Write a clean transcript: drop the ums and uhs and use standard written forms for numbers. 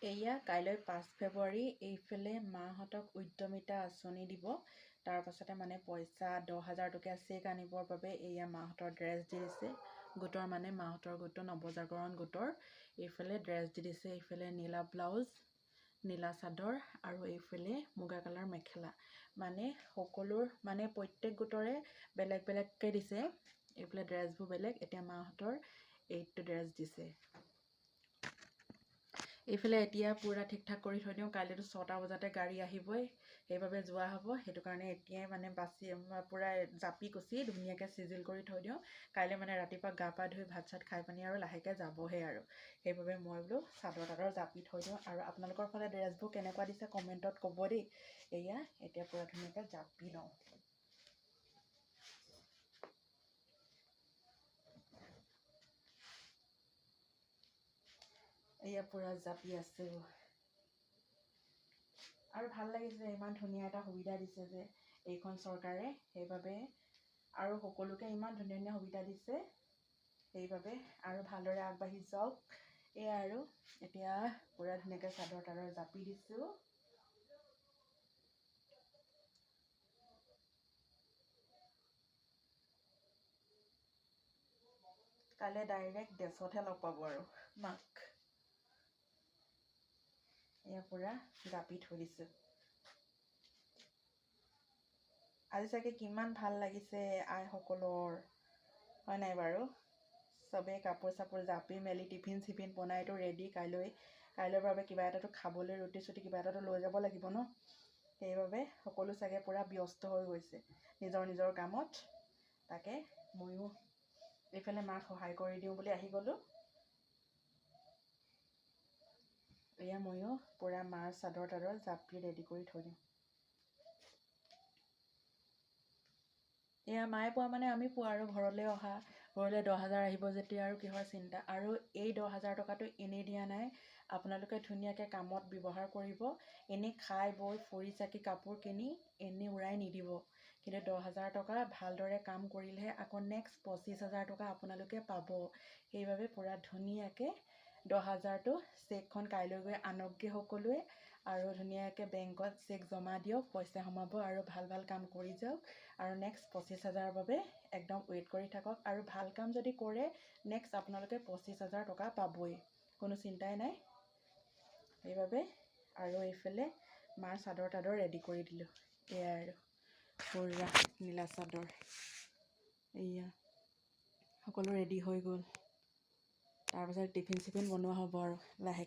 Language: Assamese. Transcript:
এয়া কাইলৈ 5 ফেব্ৰুৱাৰী এইফালে মাহঁতক উদ্যমিতা আঁচনি দিব। তাৰ পাছতে মানে পইচা 10,000 টকীয়া চেক আনিবৰ বাবে এয়া মাহঁতৰ ড্ৰেছ দি দিছে। গোটৰ মানে মাহঁতৰ গোটৰ নৱজাগৰণ গোটৰ এইফালে ড্ৰেছ দি দিছে। এইফালে নীলা ব্লাউজ, নীলা চাদৰ আৰু এইফালে মুগা কালাৰ মেখেলা। মানে সকলোৰ মানে প্ৰত্যেক গোটৰে বেলেগ বেলেগকৈ দিছে। এইফালে ড্ৰেছবোৰ বেলেগ। এতিয়া মাহঁতৰ এইটো ড্ৰেছ দিছে। এইফালে এতিয়া পূৰা ঠিক ঠাক কৰি থৈ দিওঁ। কাইলৈতো 6টা বজাতে গাড়ী আহিবই, সেইবাবে যোৱা হ'ব। সেইটো কাৰণে এতিয়াই মানে বাচি পূৰা জাপি কুচি ধুনীয়াকৈ চিজিল কৰি থৈ দিওঁ। কাইলৈ মানে ৰাতিপুৱা গা পা ধুই ভাত চাত খাই পানি আৰু লাহেকৈ যাবহে আৰু। সেইবাবে মই বোলো চাদৰ তাদৰ জাপি থৈ দিওঁ। আৰু আপোনালোকৰ ফালে ড্ৰেছবোৰ কেনেকুৱা দিছে কমেণ্টত ক'ব দেই। এয়া এতিয়া পূৰা ধুনীয়াকৈ জাপি লওঁ। এয়া পূৰা জাপি আছোঁ। আৰু ভাল লাগিছে, ইমান ধুনীয়া এটা সুবিধা দিছে যে এইখন চৰকাৰে, সেইবাবে আৰু সকলোকে ইমান ধুনীয়া ধুনীয়া সুবিধা দিছে, সেইবাবে আৰু ভালদৰে আগবাঢ়ি যাওক। এয়া আৰু এতিয়া পূৰা ধুনীয়াকৈ চাদৰ তাদৰ জাপি দিছোঁ। কাইলৈ ডাইৰেক্ট ড্ৰেছতহে লগ পাব আৰু মাক। এয়া পূৰা জাপি থৈ দিছোঁ। আজি চাগে কিমান ভাল লাগিছে আইসকলৰ, হয় নাই বাৰু? চবেই কাপোৰ চাপোৰ জাপি মেলি টিফিন চিফিন বনাইতো ৰেডি। কাইলৈৰ বাবে কিবা এটাতো খাবলৈ, ৰুটি চুটি কিবা এটাতো লৈ যাব লাগিব ন। সেইবাবে সকলো চাগে পূৰা ব্যস্ত হৈ গৈছে নিজৰ নিজৰ কামত। তাকে ময়ো এইফালে মাক সহায় কৰি দিওঁ বুলি আহি গ'লোঁ। এয়া ময়ো পূৰা মাৰ চাদৰ তাদৰ জাপি ৰেডি কৰি থৈ দিওঁ। এয়া মায়ে পোৱা মানে আমি পোৱা আৰু ঘৰলৈ অহা। ঘৰলৈ 10,000 আহিব যেতিয়া আৰু কিহৰ চিন্তা। আৰু এই 10,000 টকাটো এনেই দিয়া নাই, আপোনালোকে ধুনীয়াকৈ কামত ব্যৱহাৰ কৰিব। এনেই খাই বৈ ফুৰি চাকি কাপোৰ কিনি এনেই উৰাই নিদিব। কিন্তু 10,000 টকা ভালদৰে কাম কৰিলেহে আকৌ নেক্সট 25,000 টকা আপোনালোকে পাব। সেইবাবে পূৰা ধুনীয়াকৈ 10,000টো চেকখন কাইলৈ গৈ আনকগৈ সকলোৱে। আৰু ধুনীয়াকৈ বেংকত চেক জমা দিয়ক, পইচা সোমাব আৰু ভাল ভাল কাম কৰি যাওক। আৰু নেক্সট 25,000ৰ বাবে একদম ৱেইট কৰি থাকক। আৰু ভাল কাম যদি কৰে নেক্সট আপোনালোকে 25,000 টকা পাবই, কোনো চিন্তাই নাই। সেইবাবে আৰু এইফালে মাৰ চাদৰ তাদৰ ৰেডি কৰি দিলোঁ। এয়া আৰু পূৰা নীলা চাদৰ, এয়া সকলো ৰেডি হৈ গ'ল। তাৰপাছত টিফিন চিফিন বনোৱা হ'ব আৰু লাহেকৈ।